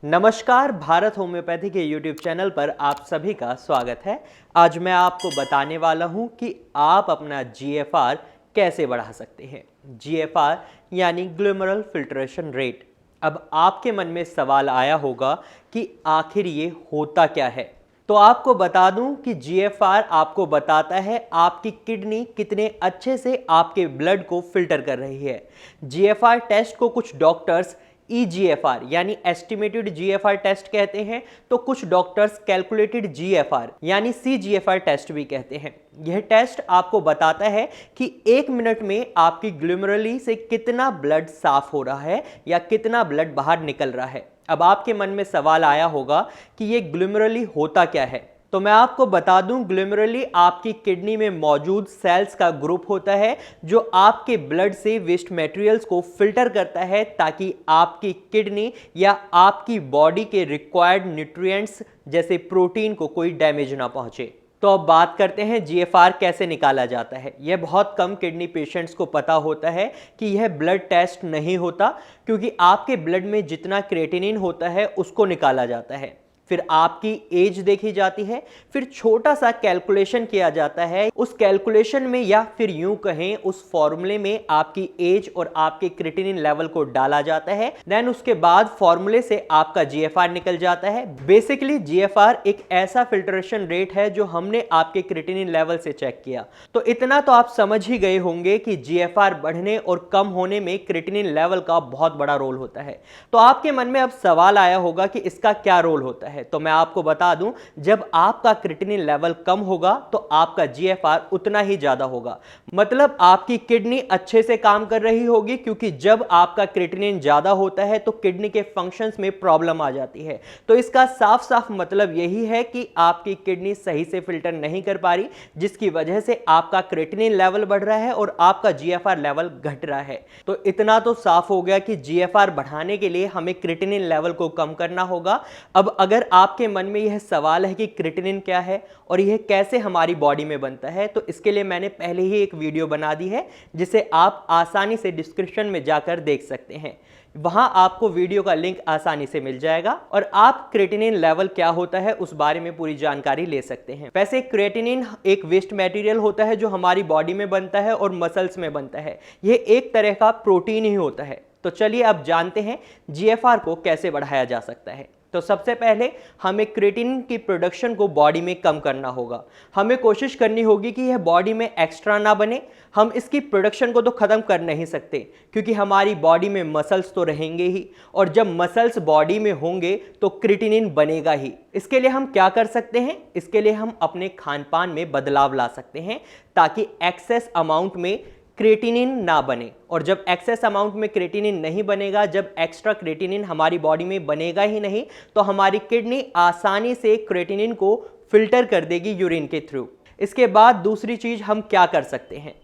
नमस्कार, भारत होम्योपैथी के YouTube channel पर आप सभी का स्वागत है। आज मैं आपको बताने वाला हूं कि आप अपना GFR कैसे बढ़ा सकते हैं। GFR यानी ग्लोमेरुलर फिल्ट्रेशन रेट। अब आपके मन में सवाल आया होगा कि आखिर ये होता क्या है। तो आपको बता दूं कि GFR आपको बताता है आपकी किडनी कितने अच्छे से आपके ब्लड को फिल्टर कर रही है। GFR टेस्ट को कुछ डॉक्टर्स EGFR यानी एस्टिमेटेड GFR टेस्ट कहते हैं, तो कुछ डॉक्टर्स कैलकुलेटेड GFR यानी CGFR टेस्ट भी कहते हैं। यह टेस्ट आपको बताता है कि 1 मिनट में आपकी ग्लोमेरुली से कितना ब्लड साफ हो रहा है या कितना ब्लड बाहर निकल रहा है। अब आपके मन में सवाल आया होगा कि यह ग्लोमेरुली होता क्या है। तो मैं आपको बता दूं, ग्लोमेरुली आपकी किडनी में मौजूद सेल्स का ग्रुप होता है जो आपके ब्लड से वेस्ट मटेरियल्स को फिल्टर करता है ताकि आपकी किडनी या आपकी बॉडी के रिक्वायर्ड न्यूट्रिएंट्स जैसे प्रोटीन को कोई डैमेज ना पहुंचे। तो अब बात करते हैं GFR कैसे निकाला जाता है। यह बहुत कम किडनी पेशेंट्स को पता होता है कि यह ब्लड टेस्ट नहीं होता, क्योंकि आपके ब्लड में जितना क्रिएटिनिन होता है उसको निकाला जाता है, फिर आपकी एज देखी जाती है, फिर छोटा सा कैलकुलेशन किया जाता है। उस कैलकुलेशन में या फिर यूं कहें उस फॉर्मूले में आपकी एज और आपके क्रिएटिनिन लेवल को डाला जाता है। देन उसके बाद फॉर्मूले से आपका GFR निकल जाता है। बेसिकली GFR एक ऐसा फिल्ट्रेशन रेट है जो हमने आपके क्रिएटिनिन लेवल से चेक किया। तो इतना तो आप समझ ही गए होंगे कि GFR बढ़ने और कम होने में क्रिएटिनिन लेवल का बहुत बड़ा रोल होता है। तो आपके मन में अब सवाल आया होगा कि इसका क्या रोल होता है। तो मैं आपको बता दूं, जब आपका क्रिएटिनिन लेवल कम होगा तो आपका GFR उतना ही ज्यादा होगा। मतलब आपकी किडनी अच्छे से काम कर रही होगी, क्योंकि जब आपका क्रिएटिनिन ज्यादा होता है तो किडनी के फंक्शंस में प्रॉब्लम आ जाती है। तो इसका साफ साफ मतलब यही है कि आपकी किडनी सही से फिल्टर नहीं कर पा रही, जिसकी वजह से आपका क्रिएटिनिन लेवल बढ़ रहा है और आपका GFR लेवल घट रहा है। तो इतना तो साफ हो गया कि GFR बढ़ाने के लिए हमें क्रिएटिनिन लेवल को कम करना होगा। अब अगर आपके मन में यह सवाल है कि क्रिएटिनिन क्या है और यह कैसे हमारी बॉडी में बनता है, तो इसके लिए मैंने पहले ही एक वीडियो बना दी है जिसे आप आसानी से डिस्क्रिप्शन में जाकर देख सकते हैं। वहां आपको वीडियो का लिंक आसानी से मिल जाएगा और आप क्रिएटिनिन लेवल क्या होता है उस बारे में पूरी जानकारी ले सकते हैं। वैसे क्रिएटिनिन एक वेस्ट मटेरियल होता है जो हमारी बॉडी में बनता है और मसल्स में बनता है। यह एक तरह का प्रोटीन ही होता है। तो चलिए अब जानते हैं GFR को कैसे बढ़ाया जा सकता है। तो सबसे पहले हमें क्रिएटिनिन की प्रोडक्शन को बॉडी में कम करना होगा। हमें कोशिश करनी होगी कि यह बॉडी में एक्स्ट्रा ना बने। हम इसकी प्रोडक्शन को तो ख़त्म कर नहीं सकते, क्योंकि हमारी बॉडी में मसल्स तो रहेंगे ही, और जब मसल्स बॉडी में होंगे तो क्रिएटिनिन बनेगा ही। इसके लिए हम क्या कर सकते हैं? इसके लिए हम अपने खान पान में बदलाव ला सकते हैं ताकि एक्सेस अमाउंट में क्रिएटिनिन ना बने। और जब एक्सेस अमाउंट में क्रिएटिनिन नहीं बनेगा, जब एक्स्ट्रा क्रिएटिनिन हमारी बॉडी में बनेगा ही नहीं, तो हमारी किडनी आसानी से क्रिएटिनिन को फिल्टर कर देगी यूरिन के थ्रू। इसके बाद दूसरी चीज हम क्या कर सकते हैं?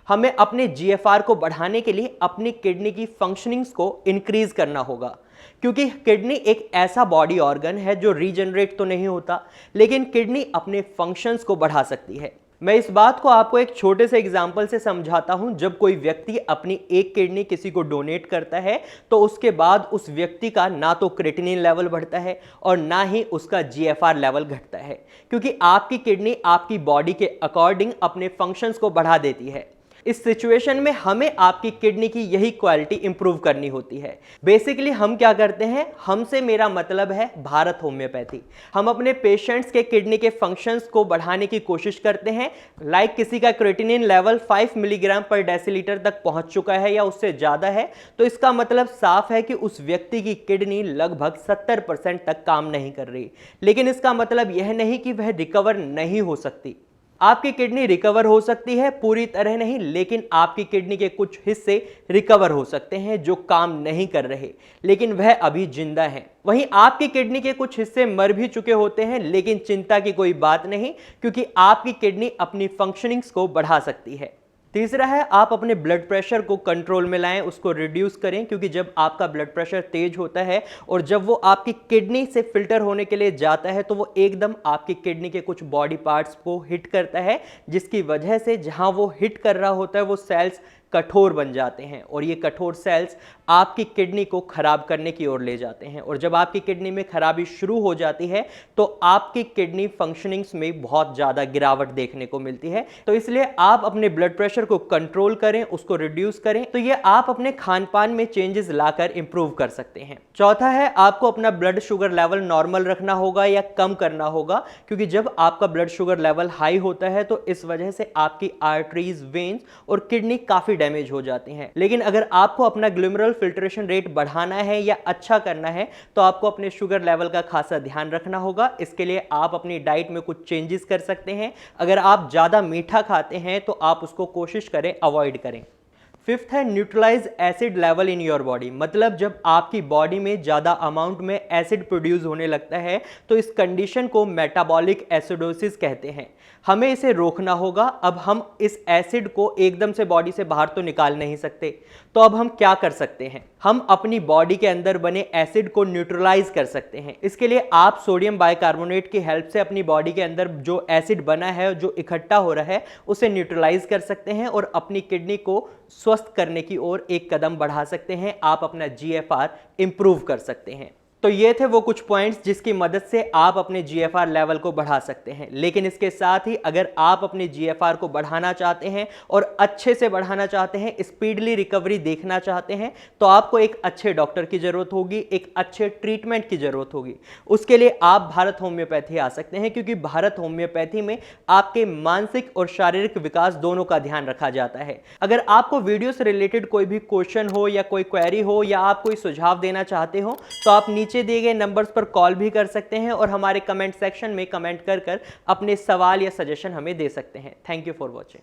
हमें अपने GFR को बढ़ाने के लिए अपनी किडनी की फंक्शनिंग्स को इंक्रीज करना होगा, क्योंकि किडनी एक ऐसा बॉडी ऑर्गन है जो रीजनरेट तो नहीं होता, लेकिन किडनी अपने फंक्शंस को बढ़ा सकती है। मैं इस बात को आपको एक छोटे से एग्जाम्पल से समझाता हूं। जब कोई व्यक्ति अपनी एक किडनी किसी को डोनेट करता है तो उसके बाद उस व्यक्ति का ना तो क्रिएटिनिन लेवल बढ़ता है और ना ही उसका GFR लेवल घटता है, क्योंकि आपकी किडनी आपकी बॉडी के अकॉर्डिंग अपने फंक्शंस को बढ़ा देती है। इस सिचुएशन में हमें आपकी किडनी की यही क्वालिटी इंप्रूव करनी होती है। बेसिकली हम क्या करते हैं, हमसे मेरा मतलब है भारत होम्योपैथी। हम अपने पेशेंट्स के किडनी के फंक्शंस को बढ़ाने की कोशिश करते हैं। लाइक किसी का क्रिएटिनिन लेवल 5 मिलीग्राम पर डेसीलीटर तक पहुंच चुका है या उससे ज्यादा है, तो इसका मतलब साफ है कि उस व्यक्ति की किडनी लगभग 70% तक काम नहीं कर रही। लेकिन इसका मतलब यह नहीं कि वह रिकवर नहीं हो सकती। आपकी किडनी रिकवर हो सकती है, पूरी तरह नहीं, लेकिन आपकी किडनी के कुछ हिस्से रिकवर हो सकते हैं जो काम नहीं कर रहे, लेकिन वह अभी जिंदा हैं। वहीं आपकी किडनी के कुछ हिस्से मर भी चुके होते हैं, लेकिन चिंता की कोई बात नहीं, क्योंकि आपकी किडनी अपनी फंक्शनिंग्स को बढ़ा सकती है। तीसरा है, आप अपने ब्लड प्रेशर को कंट्रोल में लाएं, उसको रिड्यूस करें, क्योंकि जब आपका ब्लड प्रेशर तेज होता है और जब वो आपकी किडनी से फिल्टर होने के लिए जाता है तो वो एकदम आपकी किडनी के कुछ बॉडी पार्ट्स को हिट करता है, जिसकी वजह से जहां वो हिट कर रहा होता है वो सेल्स कठोर बन जाते हैं और ये कठोर सेल्स आपकी किडनी को खराब करने की ओर ले जाते हैं। और जब आपकी किडनी में खराबी शुरू हो जाती है तो आपकी किडनी फंक्शनिंग्स में बहुत ज़्यादा गिरावट देखने को मिलती है। तो इसलिए आप अपने ब्लड प्रेशर को कंट्रोल करें, उसको रिड्यूस करें। तो ये आप अपने खान पान में चेंजेस लाकर इंप्रूव कर सकते हैं। चौथा है, आपको अपना ब्लड शुगर लेवल नॉर्मल रखना होगा या कम करना होगा, क्योंकि जब आपका ब्लड शुगर लेवल हाई होता है तो इस वजह से आपकी आर्टरीज, वेन्स और किडनी काफी डैमेज हो जाती हैं। लेकिन अगर आपको अपना ग्लोमेरुलर फिल्ट्रेशन रेट बढ़ाना है या अच्छा करना है तो आपको अपने शुगर लेवल का खासा ध्यान रखना होगा। इसके लिए आप अपनी डाइट में कुछ चेंजेस कर सकते हैं। अगर आप ज्यादा मीठा खाते हैं तो आप उसको कोशिश करें अवॉइड करें। फिफ्थ है, neutralise acid level in your body. मतलब जब आपकी बॉडी में ज़्यादा अमाउंट में एसिड प्रोड्यूस होने लगता है तो इस कंडीशन को मेटाबॉलिक एसिडोसिस कहते हैं। हमें इसे रोकना होगा। अब हम इस एसिड को एकदम से बॉडी से बाहर तो निकाल नहीं सकते, तो अब हम क्या कर सकते हैं? हम अपनी बॉडी के अंदर बने एसिड को न्यूट्रलाइज कर सकते हैं। इसके लिए आप सोडियम बाइकार्बोनेट की हेल्प से अपनी बॉडी के अंदर जो एसिड बना है, जो इकट्ठा हो रहा है, उसे न्यूट्रलाइज कर सकते हैं और अपनी किडनी को स्वस्थ करने की ओर एक कदम बढ़ा सकते हैं। आप अपना GFR इंप्रूव कर सकते हैं। तो ये थे वो कुछ पॉइंट्स जिसकी मदद से आप अपने GFR लेवल को बढ़ा सकते हैं। लेकिन इसके साथ ही अगर आप अपने GFR को बढ़ाना चाहते हैं और अच्छे से बढ़ाना चाहते हैं, स्पीडली रिकवरी देखना चाहते हैं, तो आपको एक अच्छे डॉक्टर की जरूरत होगी, एक अच्छे ट्रीटमेंट की जरूरत होगी। उसके लिए आप भारत होम्योपैथी आ सकते हैं, क्योंकि भारत होम्योपैथी में आपके मानसिक और शारीरिक विकास दोनों का ध्यान रखा जाता है। अगर आपको वीडियो से रिलेटेड कोई भी क्वेश्चन हो या कोई क्वेरी हो या आप कोई सुझाव देना चाहते हो तो आप नीचे दिए गए नंबर्स पर कॉल भी कर सकते हैं और हमारे कमेंट सेक्शन में कमेंट कर अपने सवाल या सजेशन हमें दे सकते हैं। Thank you for watching.